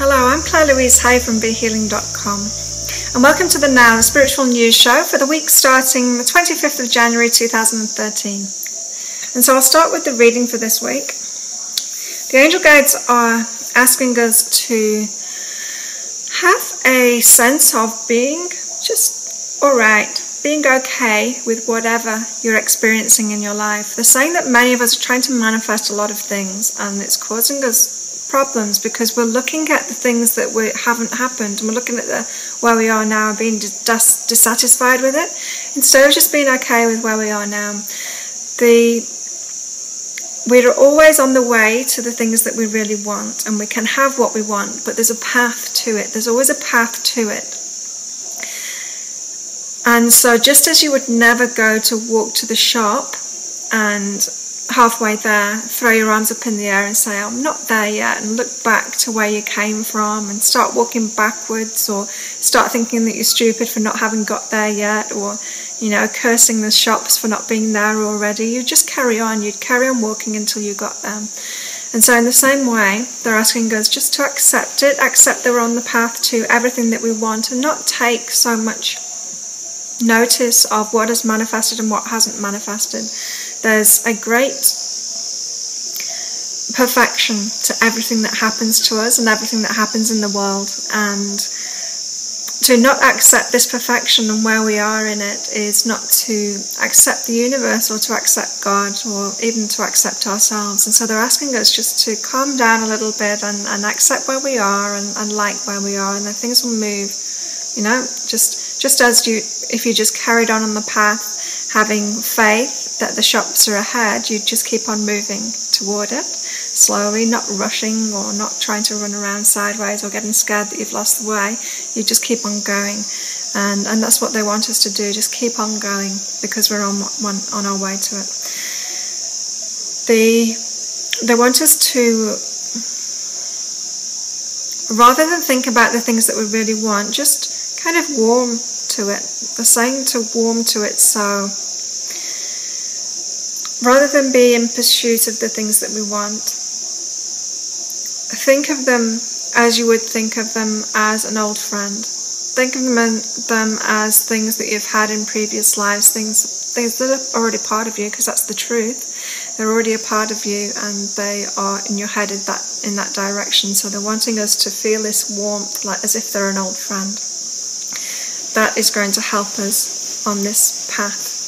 Hello, I'm Louise from BeHealing.com, and welcome to the Now, the spiritual news show for the week starting the 25th of January 2013. And so I'll start with the reading for this week. The angel guides are asking us to have a sense of being just alright, being okay with whatever you're experiencing in your life. They're saying that many of us are trying to manifest a lot of things, and it's causing us problems because we're looking at the things that haven't happened, and we're looking at where we are now and being dissatisfied with it instead of just being okay with where we are now. We're always on the way to the things that we really want, and we can have what we want, but there's a path to it. There's always a path to it. And so just as you would never go to walk to the shop and halfway there throw your arms up in the air and say, I'm not there yet, and look back to where you came from and start walking backwards, or start thinking that you're stupid for not having got there yet, or cursing the shops for not being there already. You just carry on. You'd carry on walking until you got there. And so in the same way, they're asking us just to accept it, accept that we're on the path to everything that we want, and not take so much notice of what has manifested and what hasn't manifested. There's a great perfection to everything that happens to us and everything that happens in the world, and to not accept this perfection and where we are in it is not to accept the universe or to accept God or even to accept ourselves. And so they're asking us just to calm down a little bit and accept where we are and like where we are, and then things will move. Just as if you just carried on the path, having faith that the shops are ahead, you just keep on moving toward it slowly, not rushing or not trying to run around sideways or getting scared that you've lost the way. You just keep on going, and that's what they want us to do. Just keep on going because we're on our way to it. They want us to, rather than think about the things that we really want, just kind of warm to it. They're saying to warm to it. So rather than be in pursuit of the things that we want, think of them as you would think of them as an old friend. Think of them as things that you've had in previous lives, things that are already part of you, because that's the truth. They're already a part of you, and they are in your head in that direction. So they're wanting us to feel this warmth, like as if they're an old friend. That is going to help us on this path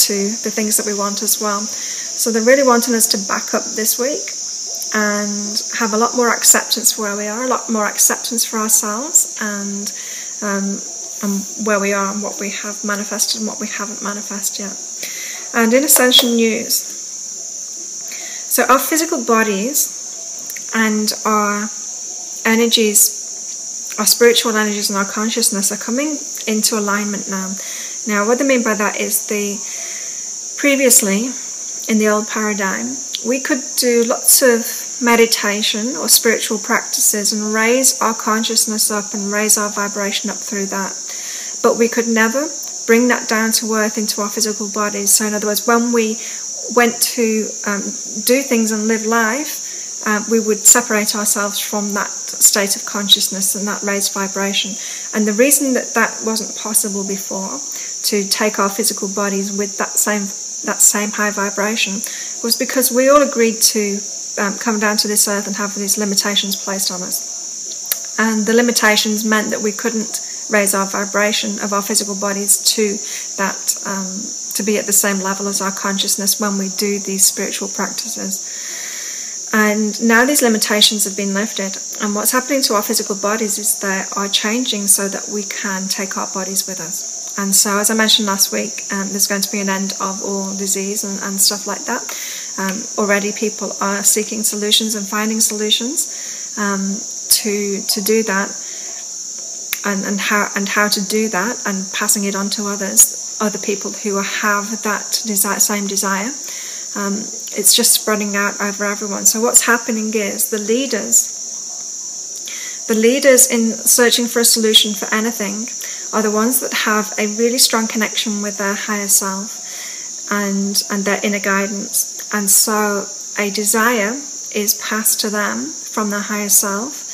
to the things that we want as well. So they're really wanting us to back up this week and have a lot more acceptance for where we are, a lot more acceptance for ourselves, and where we are and what we have manifested and what we haven't manifested yet. And in Ascension news, so our physical bodies and our energies, our spiritual energies and our consciousness are coming into alignment now. Now, what they mean by that is previously, in the old paradigm, we could do lots of meditation or spiritual practices and raise our consciousness up and raise our vibration up through that. But we could never bring that down to earth into our physical bodies. So in other words, when we went to do things and live life, we would separate ourselves from that state of consciousness and that raised vibration. And the reason that wasn't possible before, to take our physical bodies with that same high vibration, was because we all agreed to come down to this earth and have these limitations placed on us. And the limitations meant that we couldn't raise our vibration of our physical bodies to that, to be at the same level as our consciousness when we do these spiritual practices. And now these limitations have been lifted, and what's happening to our physical bodies is they are changing so that we can take our bodies with us. And so, as I mentioned last week, there's going to be an end of all disease and stuff like that. Already people are seeking solutions and finding solutions to do that, and how to do that, and passing it on to other people who have that same desire. It's just spreading out over everyone. So what's happening is the leaders in searching for a solution for anything are the ones that have a really strong connection with their higher self and their inner guidance. And so a desire is passed to them from their higher self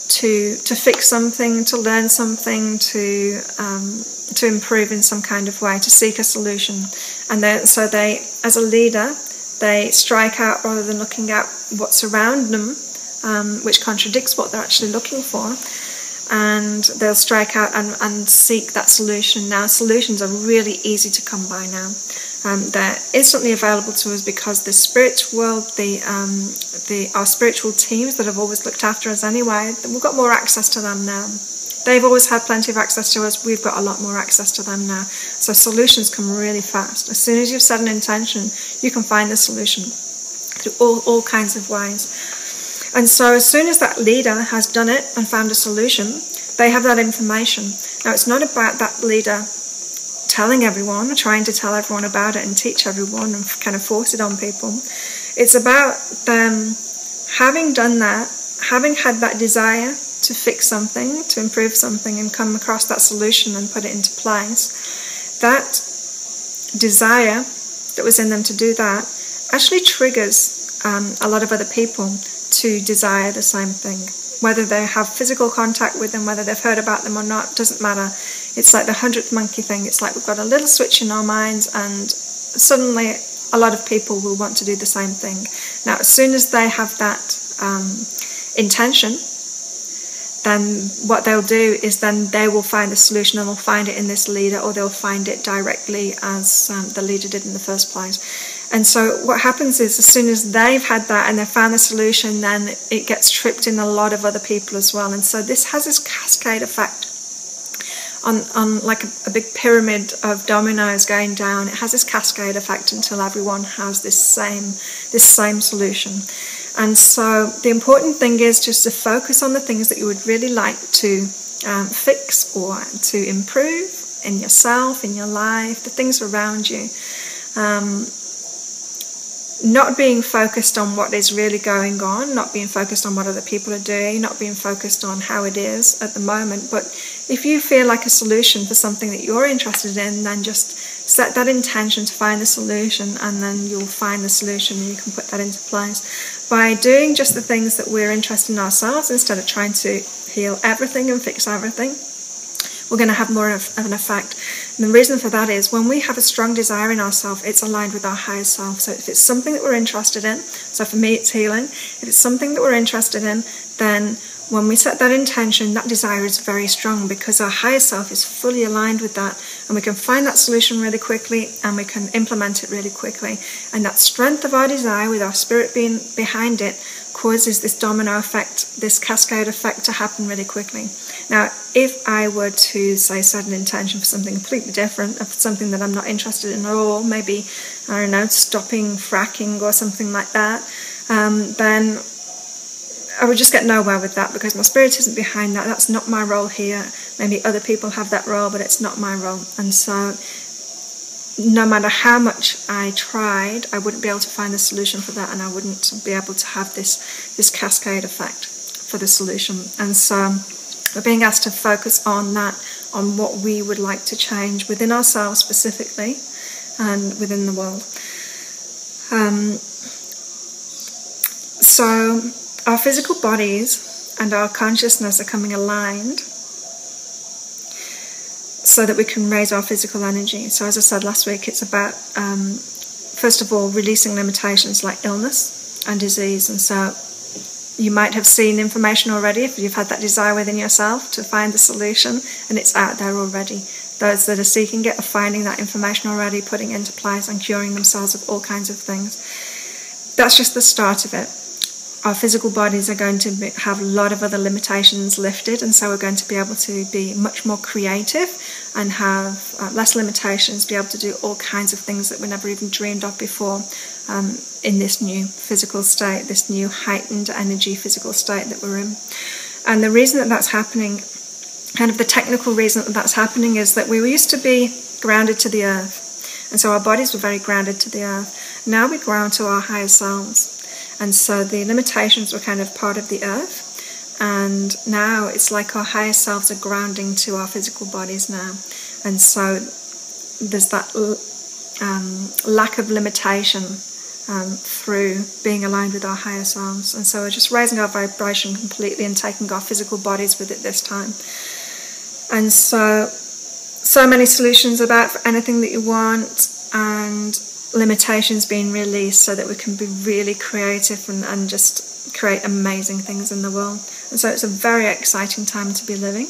to fix something, to learn something, to improve in some kind of way, to seek a solution. And so they, as a leader, they strike out rather than looking at what's around them, which contradicts what they're actually looking for. And they'll strike out and seek that solution. Now, solutions are really easy to come by now. They're instantly available to us because the spirit world, our spiritual teams that have always looked after us anyway, we've got more access to them now. They've always had plenty of access to us. We've got a lot more access to them now. So solutions come really fast. As soon as you've set an intention, you can find the solution through all kinds of ways. And so as soon as that leader has done it and found a solution, they have that information. Now, it's not about that leader telling everyone, trying to tell everyone about it and teach everyone and kind of force it on people. It's about them having done that, having had that desire to fix something, to improve something, and come across that solution and put it into place. That desire that was in them to do that actually triggers a lot of other people to desire the same thing. Whether they have physical contact with them, whether they've heard about them or not, doesn't matter. It's like the 100th monkey thing. It's like we've got a little switch in our minds and suddenly a lot of people will want to do the same thing. Now, as soon as they have that intention, then what they'll do is then they will find the solution, and they'll find it in this leader, or they'll find it directly as the leader did in the first place. And so what happens is, as soon as they've had that and they've found the solution, then it gets tripped in a lot of other people as well. And so this has this cascade effect on like a big pyramid of dominoes going down. It has this cascade effect until everyone has this same solution. And so the important thing is just to focus on the things that you would really like to fix or to improve in yourself, in your life, the things around you. Not being focused on what is really going on, not being focused on what other people are doing, not being focused on how it is at the moment. But if you feel like a solution for something that you're interested in, then just set that intention to find the solution, and then you'll find the solution and you can put that into place. By doing just the things that we're interested in ourselves, instead of trying to heal everything and fix everything, we're going to have more of an effect. And the reason for that is when we have a strong desire in ourselves, it's aligned with our higher self. So if it's something that we're interested in, so for me it's healing, if it's something that we're interested in, then when we set that intention, that desire is very strong because our higher self is fully aligned with that, and we can find that solution really quickly and we can implement it really quickly. And that strength of our desire, with our spirit being behind it, causes this domino effect, this cascade effect to happen really quickly. Now, if I were to, say, set an intention for something completely different, for something that I'm not interested in at all, maybe, I don't know, stopping fracking or something like that, then I would just get nowhere with that because my spirit isn't behind that. That's not my role here. Maybe other people have that role, but it's not my role. And so no matter how much I tried, I wouldn't be able to find the solution for that, and I wouldn't be able to have this cascade effect for the solution. And so we're being asked to focus on that, on what we would like to change within ourselves specifically and within the world. So our physical bodies and our consciousness are coming aligned so that we can raise our physical energy. So as I said last week, it's about, first of all, releasing limitations like illness and disease. And so you might have seen information already if you've had that desire within yourself to find the solution, and it's out there already. Those that are seeking it are finding that information already, putting it into place and curing themselves of all kinds of things. That's just the start of it. Our physical bodies are going to have a lot of other limitations lifted, and so we're going to be able to be much more creative and have less limitations, be able to do all kinds of things that we never even dreamed of before in this new physical state, this new heightened energy physical state that we're in. And the reason that that's happening, kind of the technical reason that that's happening, is that we used to be grounded to the earth, and so our bodies were very grounded to the earth. Now we ground to our higher selves. And so the limitations were kind of part of the earth, and now it's like our higher selves are grounding to our physical bodies now. And so there's that lack of limitation through being aligned with our higher selves. And so we're just raising our vibration completely and taking our physical bodies with it this time. And so many solutions about for anything that you want, and limitations being released so that we can be really creative and just create amazing things in the world. And so it's a very exciting time to be living.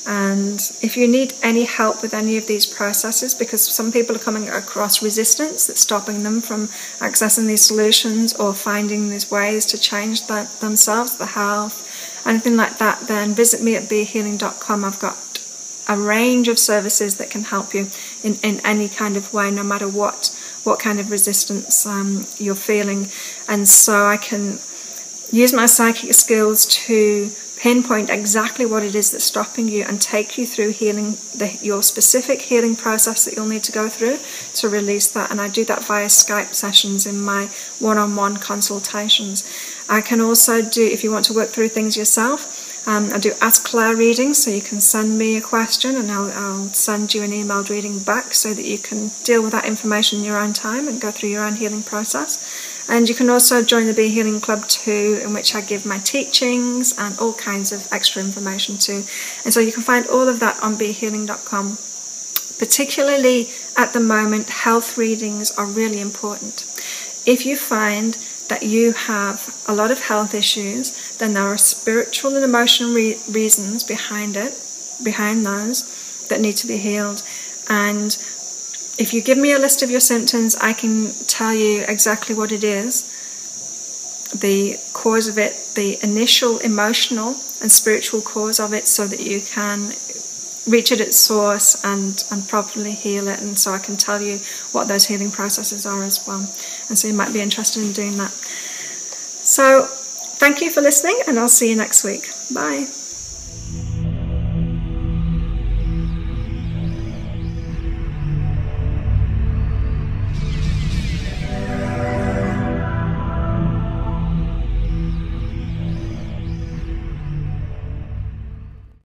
And if you need any help with any of these processes, because some people are coming across resistance that's stopping them from accessing these solutions or finding these ways to change themselves, the health, anything like that, then visit me at behealing.com. I've got a range of services that can help you in any kind of way, no matter what kind of resistance you're feeling. And so I can use my psychic skills to pinpoint exactly what it is that's stopping you and take you through healing, your specific healing process that you'll need to go through to release that. And I do that via Skype sessions in my one-on-one consultations. I can also do, if you want to work through things yourself, I do Ask Claire readings, so you can send me a question and I'll send you an emailed reading back so that you can deal with that information in your own time and go through your own healing process. And you can also join the Be Healing Club too, in which I give my teachings and all kinds of extra information too. And so you can find all of that on behealing.com. Particularly at the moment, health readings are really important. If you find that you have a lot of health issues, then there are spiritual and emotional reasons behind those that need to be healed. And if you give me a list of your symptoms, I can tell you exactly what it is, the cause of it, the initial emotional and spiritual cause of it, so that you can reach it at its source and properly heal it. And so I can tell you what those healing processes are as well. And so you might be interested in doing that. So thank you for listening, and I'll see you next week. Bye.